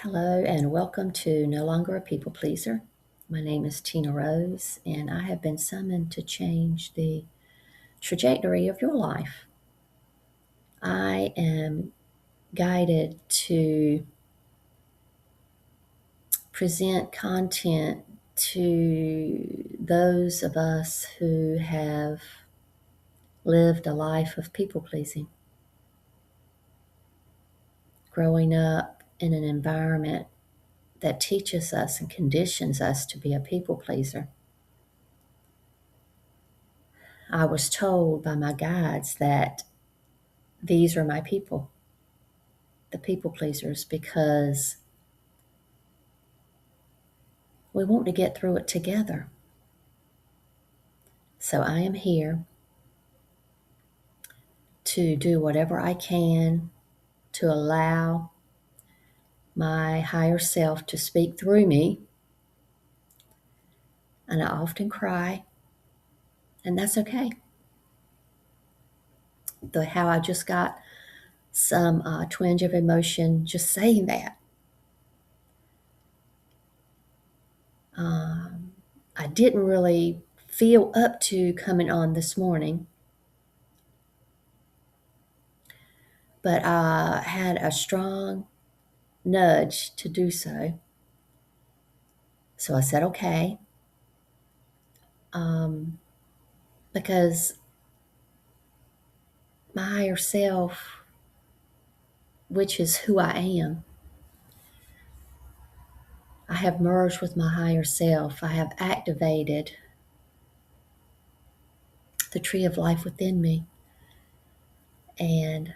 Hello and welcome to No Longer a People Pleaser. My name is Tina Rose, and I have been summoned to change the trajectory of your life. I am guided to present content to those of us who have lived a life of people pleasing, growing up in an environment that teaches us and conditions us to be a people pleaser. I was told by my guides that these are my people, the people pleasers, because we want to get through it together. So I am here to do whatever I can to allow my higher self to speak through me. And I often cry, and that's okay. How I just got some twinge of emotion just saying that. I didn't really feel up to coming on this morning, but I had a strong nudge to do so. So I said, okay, because my higher self, which is who I am, I have merged with my higher self. I have activated the tree of life within me. And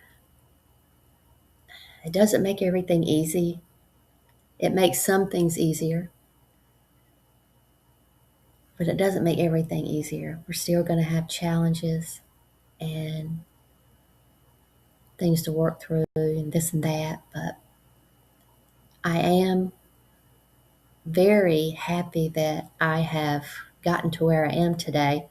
it doesn't make everything easy. It makes some things easier, but it doesn't make everything easier. We're still going to have challenges and things to work through and this and that. But I am very happy that I have gotten to where I am today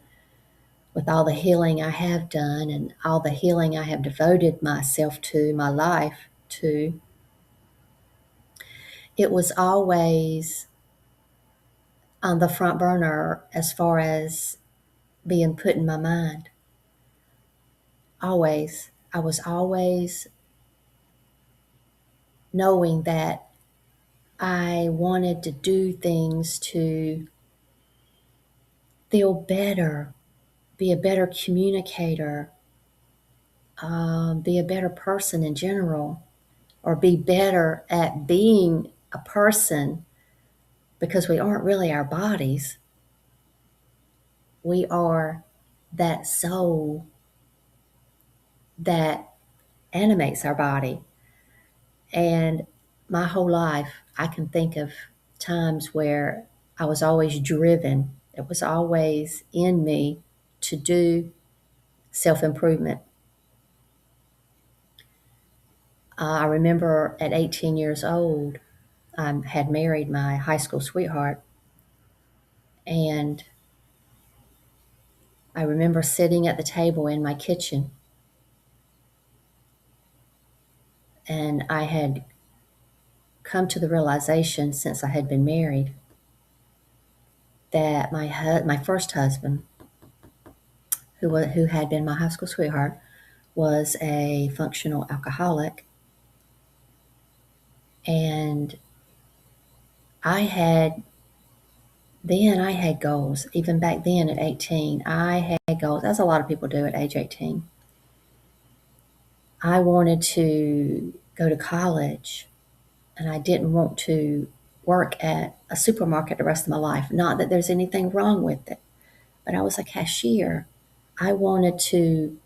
with all the healing I have done and all the healing I have devoted myself to, my life to. It was always on the front burner as far as being put in my mind. Always. I was always knowing that I wanted to do things to feel better, be a better communicator, be a better person in general, or be better at being a person, because we aren't really our bodies. We are that soul that animates our body. And my whole life, I can think of times where I was always driven. It was always in me to do self-improvement. I remember at 18 years old, I had married my high school sweetheart, and I remember sitting at the table in my kitchen, and I had come to the realization since I had been married that my first husband, who had been my high school sweetheart, was a functional alcoholic, and I had goals. Even back then at 18, I had goals, as a lot of people do at age 18. I wanted to go to college, and I didn't want to work at a supermarket the rest of my life. Not that there's anything wrong with it, but I was a cashier. I wanted to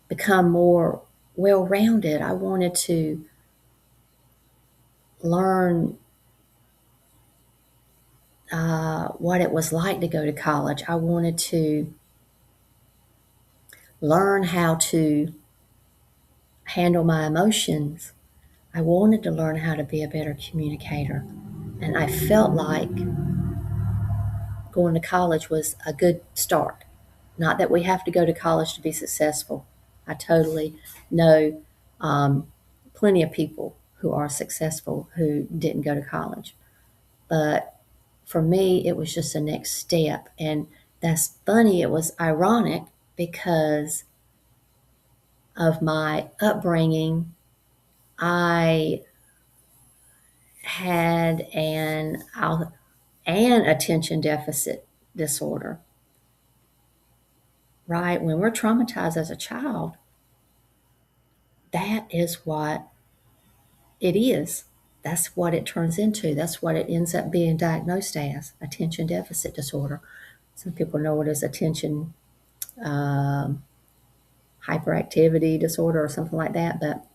become more well-rounded. I wanted to learn what it was like to go to college. I wanted to learn how to handle my emotions. I wanted to learn how to be a better communicator. And I felt like going to college was a good start. Not that we have to go to college to be successful. I totally know plenty of people who are successful who didn't go to college. But for me, it was just a next step. And that's funny. It was ironic because of my upbringing. I had an attention deficit disorder, right? When we're traumatized as a child, that is what it is. That's what it turns into. That's what it ends up being diagnosed as, attention deficit disorder. Some people know it as attention um, hyperactivity disorder or something like that. But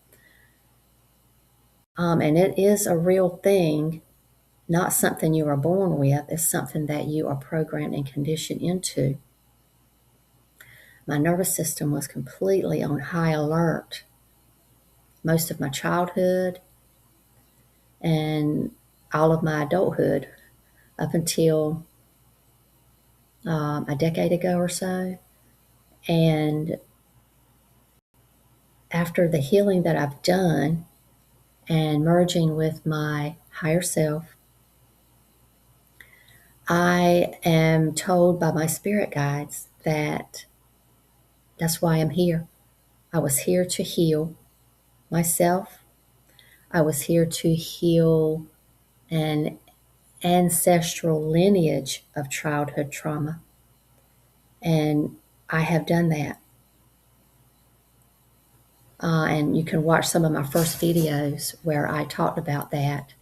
and it is a real thing, not something you are born with. It's something that you are programmed and conditioned into. My nervous system was completely on high alert most of my childhood and all of my adulthood up until a decade ago or so. And after the healing that I've done and merging with my higher self, I am told by my spirit guides that that's why I'm here. I was here to heal myself. I was here to heal an ancestral lineage of childhood trauma. And I have done that. And you can watch some of my first videos where I talked about that.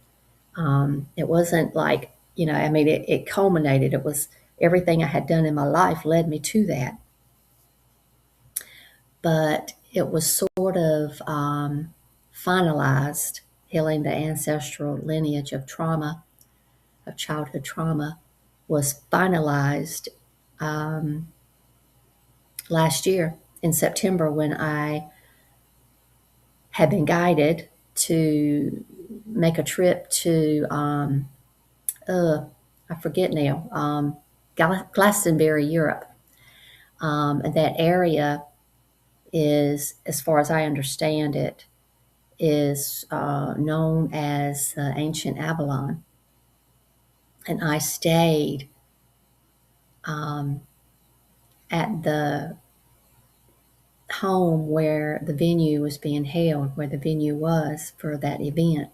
It wasn't like, I mean, it culminated. It was everything I had done in my life led me to that. But it was sort of finalized, healing the ancestral lineage of trauma, of childhood trauma, was finalized last year in September when I had been guided to make a trip to, I forget now, Glastonbury, Europe. And that area is, as far as I understand it, is known as ancient Avalon. And I stayed at the home where the venue was being held, where the venue was for that event.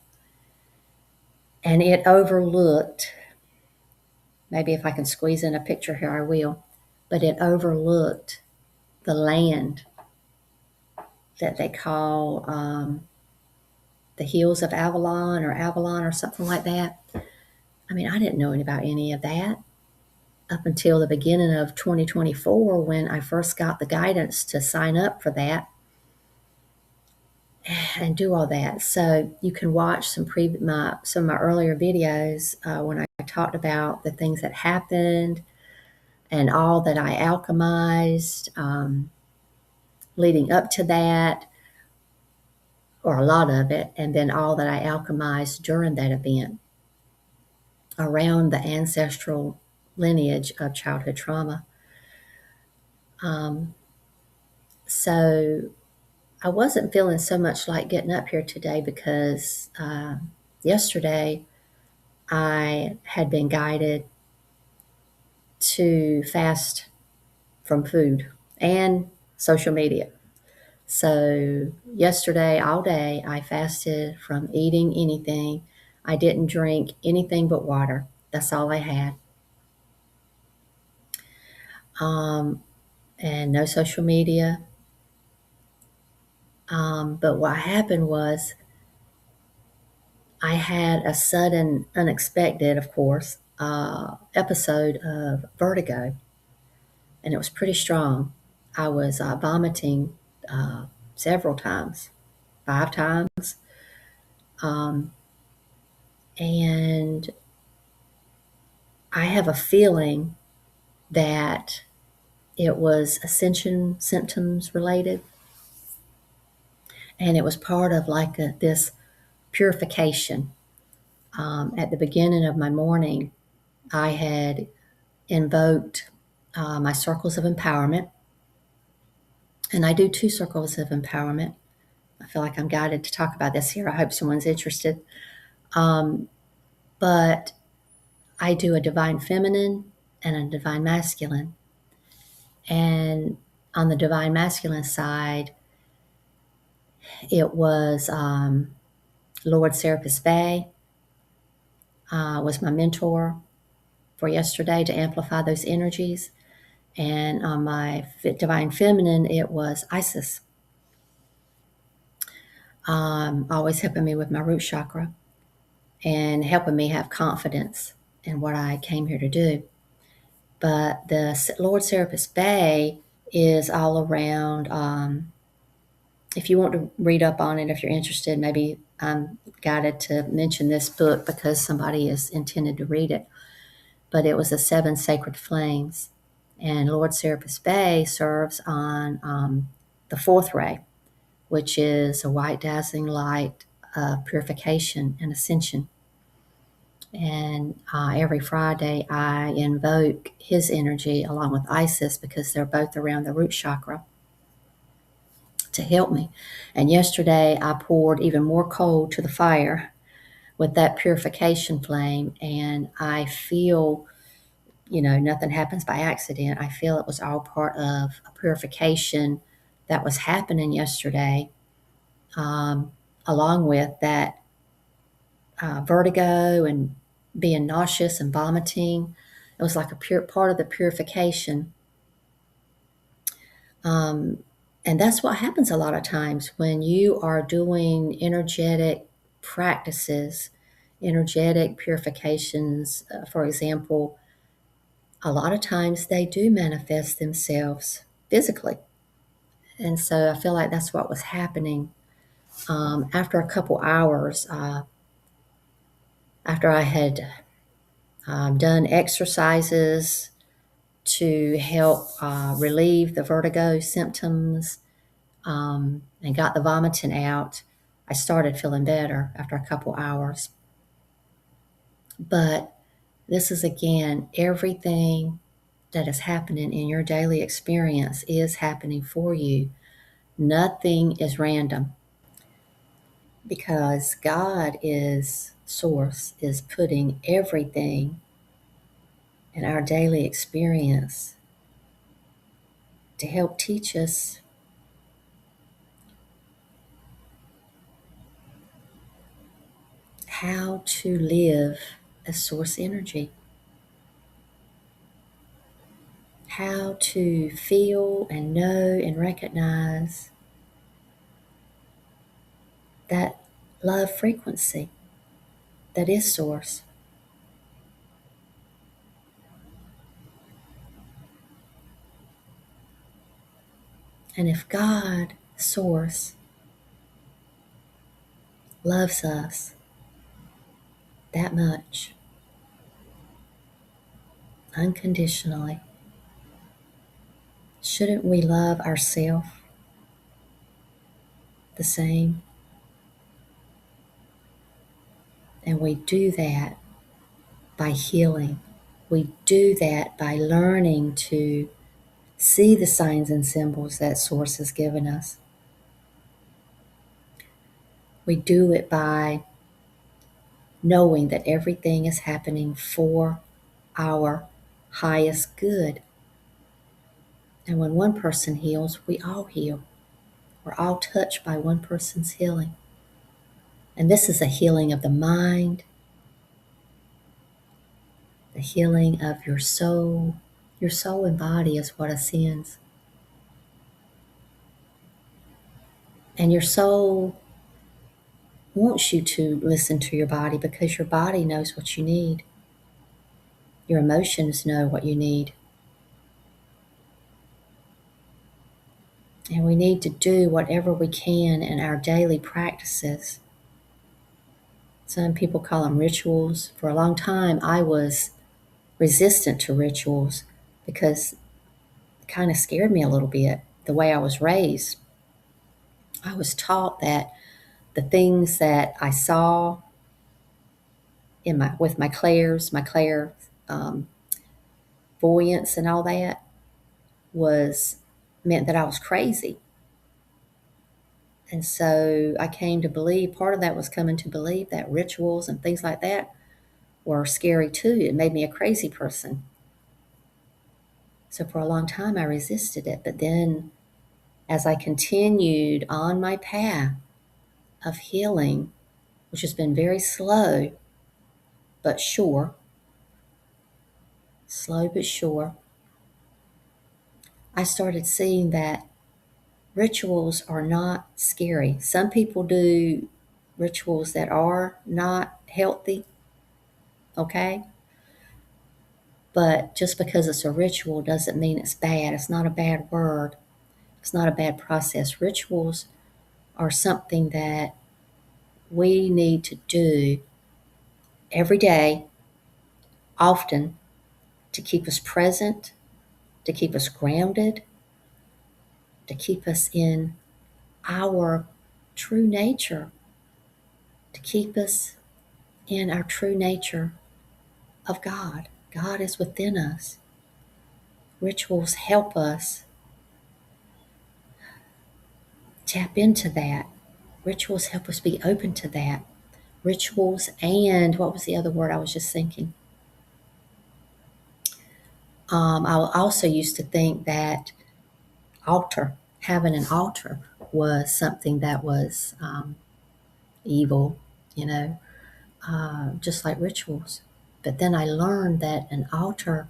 And it overlooked, maybe if I can squeeze in a picture here, I will, but it overlooked the land that they call the Hills of Avalon or something like that. I mean, I didn't know about any of that up until the beginning of 2024 when I first got the guidance to sign up for that and do all that. So you can watch some of my earlier videos when I talked about the things that happened and all that I alchemized leading up to that, or a lot of it, and then all that I alchemized during that event around the ancestral lineage of childhood trauma. So I wasn't feeling so much like getting up here today because yesterday I had been guided to fast from food and social media. So yesterday, all day, I fasted from eating anything. I didn't drink anything but water. That's all I had. And no social media. But what happened was I had a sudden, unexpected, of course, episode of vertigo. And it was pretty strong. I was vomiting several times, 5 times. And I have a feeling that it was ascension symptoms related. And it was part of like this purification. At the beginning of my morning, I had invoked my circles of empowerment. And I do 2 circles of empowerment. I feel like I'm guided to talk about this here. I hope someone's interested. Um, but I do a divine feminine and a divine masculine. And on the divine masculine side, it was Lord Serapis Bey was my mentor for yesterday to amplify those energies. And on my divine feminine, it was Isis, always helping me with my root chakra and helping me have confidence in what I came here to do. But the Lord Serapis Bey is all around. If you want to read up on it, if you're interested, maybe I'm guided to mention this book because somebody is intended to read it. But it was the Seven Sacred Flames. And Lord Serapis Bey serves on the fourth ray, which is a white dazzling light of purification and ascension. And every Friday, I invoke his energy along with Isis because they're both around the root chakra to help me. And yesterday, I poured even more coal to the fire with that purification flame. And I feel, nothing happens by accident. I feel it was all part of a purification that was happening yesterday, along with that vertigo and being nauseous and vomiting. It was like a pure part of the purification. And that's what happens a lot of times when you are doing energetic practices, energetic purifications. For example, a lot of times they do manifest themselves physically. And so I feel like that's what was happening. After a couple hours, after I had done exercises to help relieve the vertigo symptoms and got the vomiting out, I started feeling better after a couple hours. But this is again, everything that is happening in your daily experience is happening for you. Nothing is random because God is source, is putting everything in our daily experience to help teach us how to live as source energy, how to feel and know and recognize that love frequency that is source. And if God, source, loves us that much, unconditionally, shouldn't we love ourselves the same? And we do that by healing. We do that by learning to see the signs and symbols that Source has given us. We do it by knowing that everything is happening for our highest good. And when one person heals, we all heal. We're all touched by one person's healing. And this is a healing of the mind, the healing of your soul. Your soul and body is what ascends. And your soul wants you to listen to your body because your body knows what you need. Your emotions know what you need. And we need to do whatever we can in our daily practices. Some people call them rituals. For a long time, I was resistant to rituals because it kind of scared me a little bit, the way I was raised. I was taught that the things that I saw with my clairs, my clair voyance and all that was meant that I was crazy. And so I came to believe, part of that was coming to believe that rituals and things like that were scary too. It made me a crazy person. So for a long time, I resisted it. But then as I continued on my path of healing, which has been very slow but sure, slow but sure, I started seeing that rituals are not scary. Some people do rituals that are not healthy, okay? But just because it's a ritual doesn't mean it's bad. It's not a bad word. It's not a bad process. Rituals are something that we need to do every day, often, to keep us present, to keep us grounded, to keep us in our true nature, to keep us in our true nature of God. God is within us. Rituals help us tap into that. Rituals help us be open to that. Rituals and what was the other word I was just thinking? I also used to think that having an altar was something that was evil, you know, just like rituals. But then I learned that an altar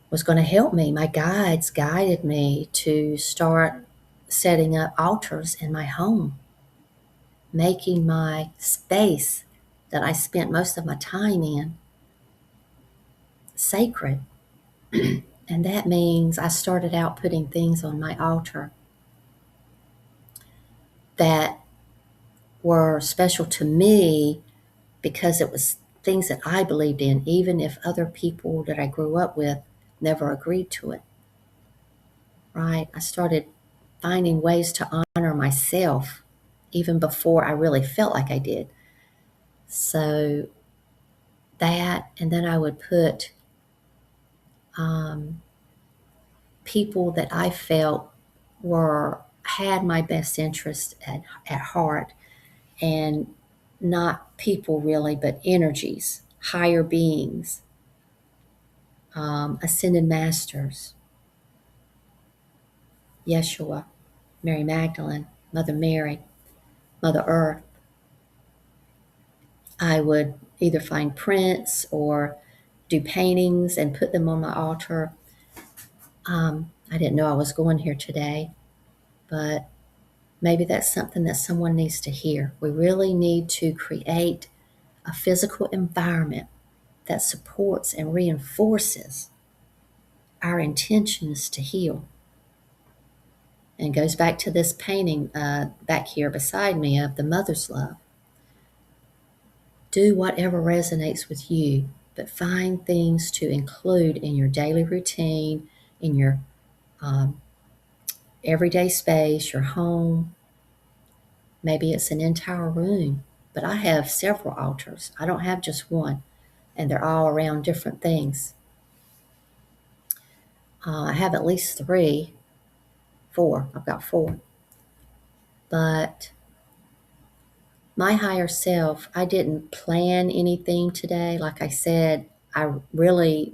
was going to help me. My guides guided me to start setting up altars in my home, making my space that I spent most of my time in sacred. And that means I started out putting things on my altar that were special to me because it was things that I believed in, even if other people that I grew up with never agreed to it, right? I started finding ways to honor myself even before I really felt like I did. So that, and then I would put um, people that I felt had my best interest at heart, and not people really, but energies, higher beings, ascended masters, Yeshua, Mary Magdalene, Mother Mary, Mother Earth. I would either find prints or do paintings and put them on my altar. I didn't know I was going here today, but maybe that's something that someone needs to hear. We really need to create a physical environment that supports and reinforces our intentions to heal. And goes back to this painting back here beside me of the mother's love. Do whatever resonates with you, but find things to include in your daily routine, in your um, everyday space, your home. Maybe it's an entire room, but I have several altars. I don't have just one, and they're all around different things. I have at least four. I've got four. But my higher self, I didn't plan anything today. Like I said, I really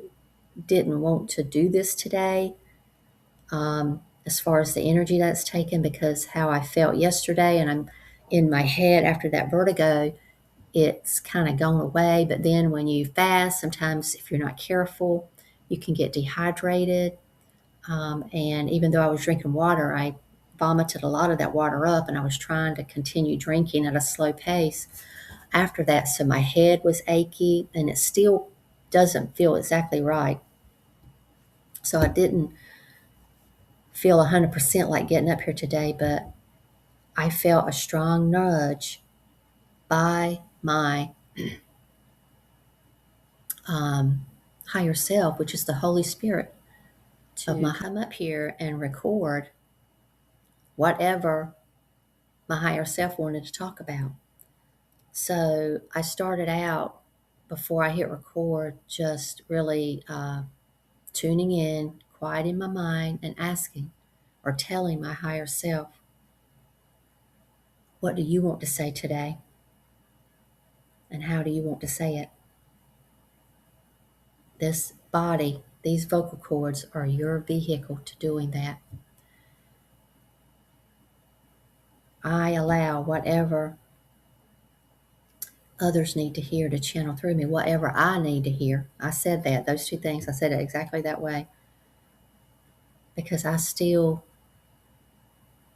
didn't want to do this today, as far as the energy that's taken, because how I felt yesterday, and I'm in my head after that vertigo, it's kind of gone away. But then when you fast, sometimes if you're not careful, you can get dehydrated. And even though I was drinking water, I vomited a lot of that water up, and I was trying to continue drinking at a slow pace after that. So my head was achy, and it still doesn't feel exactly right. So I didn't feel 100% like getting up here today, but I felt a strong nudge by my higher self, which is the Holy Spirit, to come up here and record whatever my higher self wanted to talk about. So I started out, before I hit record, just really tuning in, quieting my mind, and asking or telling my higher self, What do you want to say today? And how do you want to say it? This body, these vocal cords are your vehicle to doing that. I allow whatever others need to hear to channel through me, whatever I need to hear. I said that, those two things, I said it exactly that way. Because I still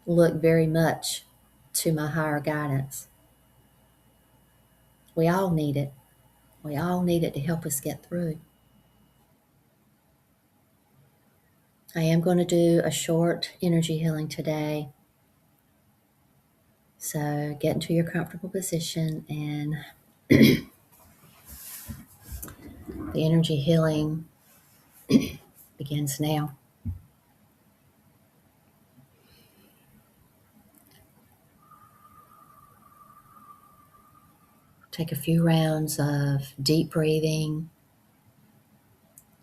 look very much to my higher guidance. We all need it. We all need it to help us get through. I am going to do a short energy healing today. So get into your comfortable position, and the energy healing begins now. Take a few rounds of deep breathing,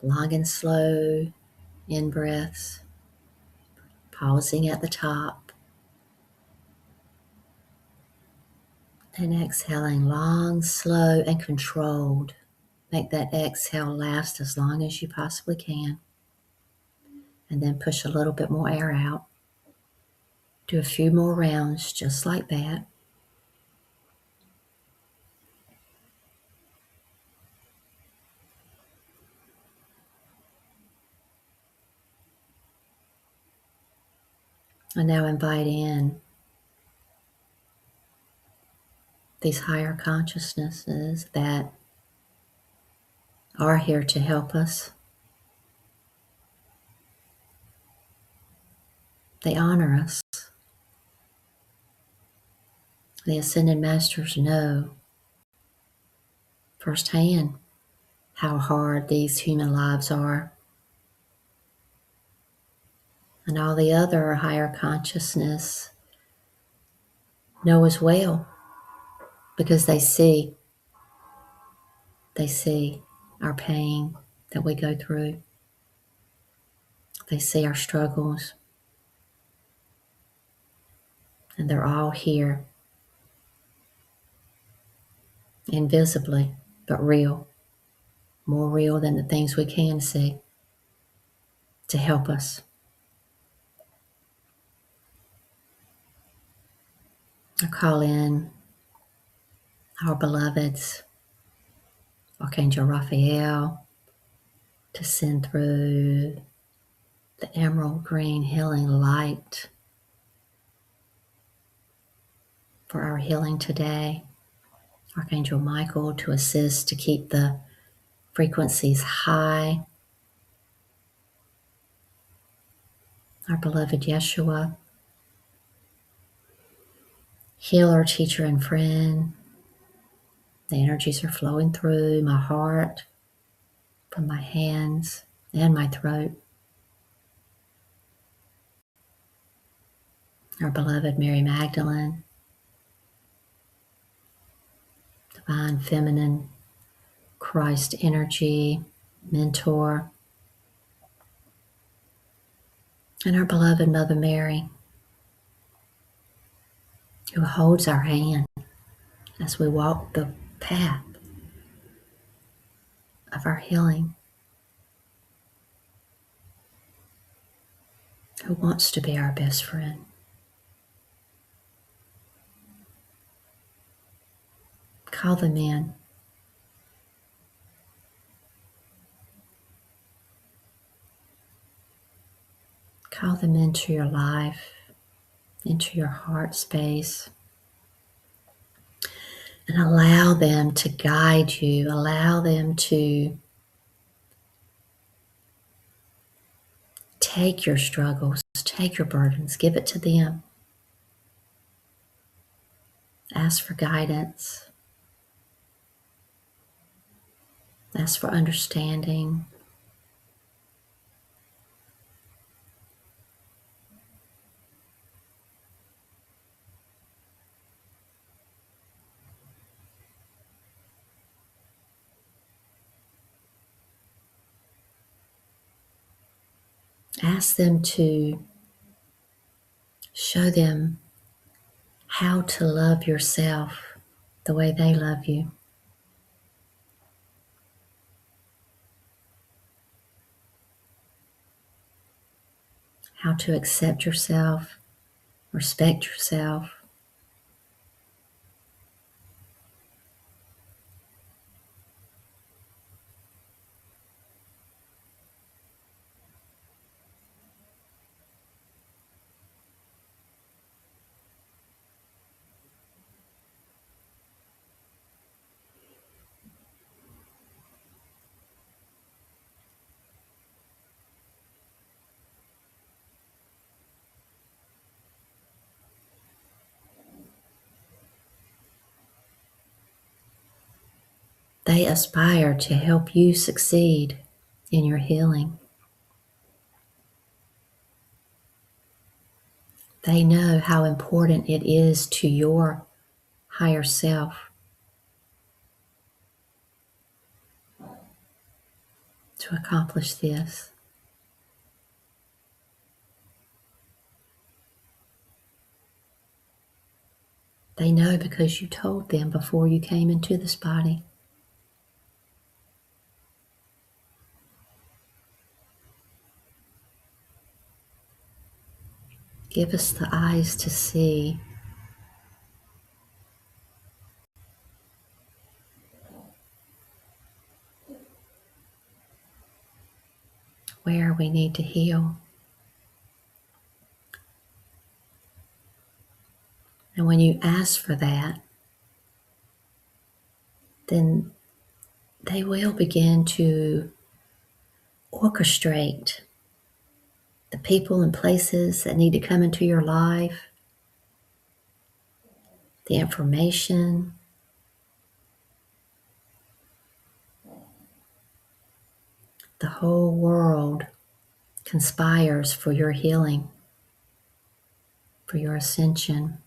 long and slow in breaths, pausing at the top, and exhaling long, slow, and controlled. Make that exhale last as long as you possibly can, and then push a little bit more air out. Do a few more rounds just like that. And now invite in these higher consciousnesses that are here to help us. They honor us. The Ascended Masters know firsthand how hard these human lives are. And all the other higher consciousness know as well, because they see our pain that we go through. They see our struggles, and they're all here, invisibly, but real, more real than the things we can see, to help us. I call in our beloveds, Archangel Raphael, to send through the emerald green healing light for our healing today. Archangel Michael to assist to keep the frequencies high. Our beloved Yeshua, healer, teacher, and friend. The energies are flowing through my heart, from my hands and my throat. Our beloved Mary Magdalene, divine feminine Christ energy, mentor. And our beloved Mother Mary, who holds our hand as we walk the path of our healing, who wants to be our best friend. Call them in. Call them into your life, into your heart space, and allow them to guide you. Allow them to take your struggles, take your burdens, give it to them. Ask for guidance. Ask for understanding. Ask them to show them how to love yourself the way they love you. How to accept yourself, respect yourself. They aspire to help you succeed in your healing. They know how important it is to your higher self to accomplish this. They know because you told them before you came into this body. Give us the eyes to see where we need to heal. And when you ask for that, then they will begin to orchestrate the people and places that need to come into your life, the information, the whole world conspires for your healing, for your ascension.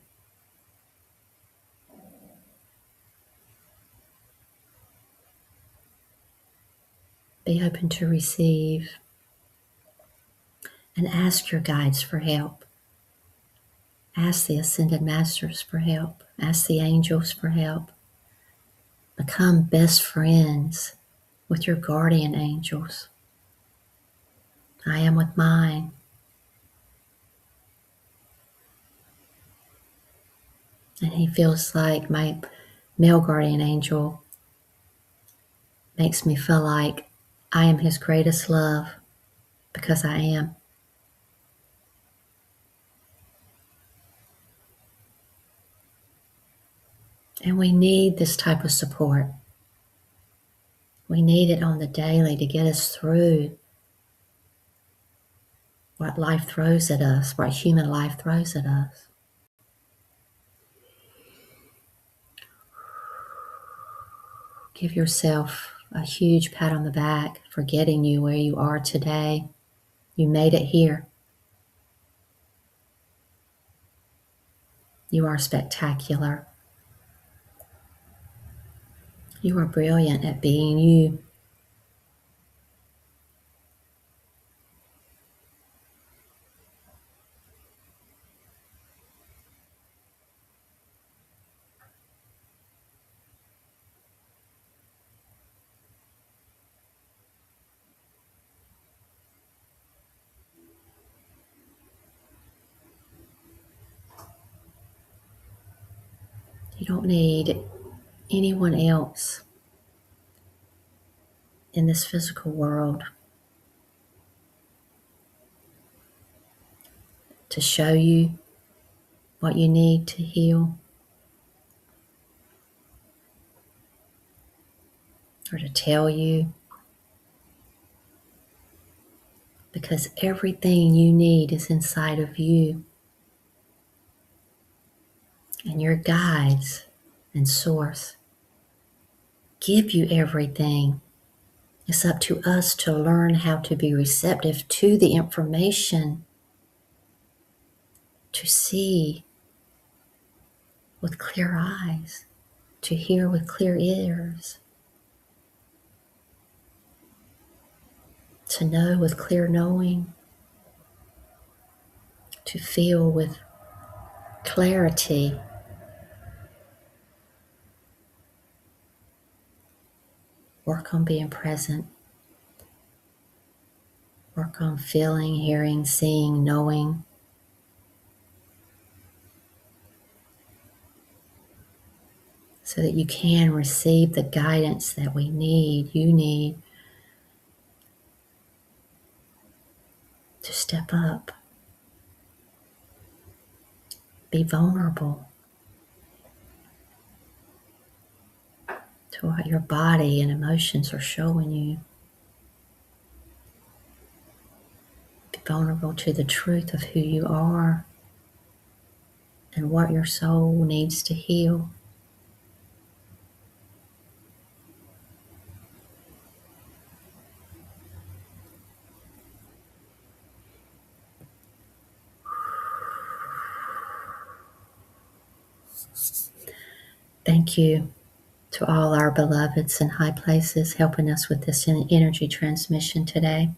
Be open to receive and ask your guides for help. Ask the Ascended Masters for help. Ask the angels for help. Become best friends with your guardian angels. I am with mine. And he feels like my male guardian angel makes me feel like I am his greatest love because I am. And we need this type of support. We need it on the daily to get us through what life throws at us, what human life throws at us. Give yourself a huge pat on the back for getting you where you are today. You made it here. You are spectacular. You are brilliant at being you. You don't need anyone else in this physical world to show you what you need to heal or to tell you, because everything you need is inside of you. And your guides and source give you everything. It's up to us to learn how to be receptive to the information, to see with clear eyes, to hear with clear ears, to know with clear knowing, to feel with clarity Work on being present. Work on feeling, hearing, seeing, knowing. So that you can receive the guidance that you need to step up. Be vulnerable to what your body and emotions are showing you. Be vulnerable to the truth of who you are and what your soul needs to heal. Thank you to all our beloveds in high places helping us with this energy transmission today.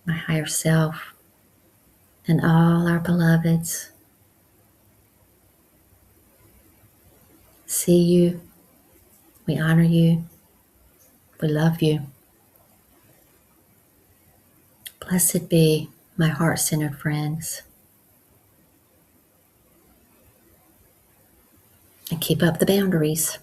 My higher self and all our beloveds see you. We honor you. We love you. Blessed be my heart-centered friends. And keep up the boundaries.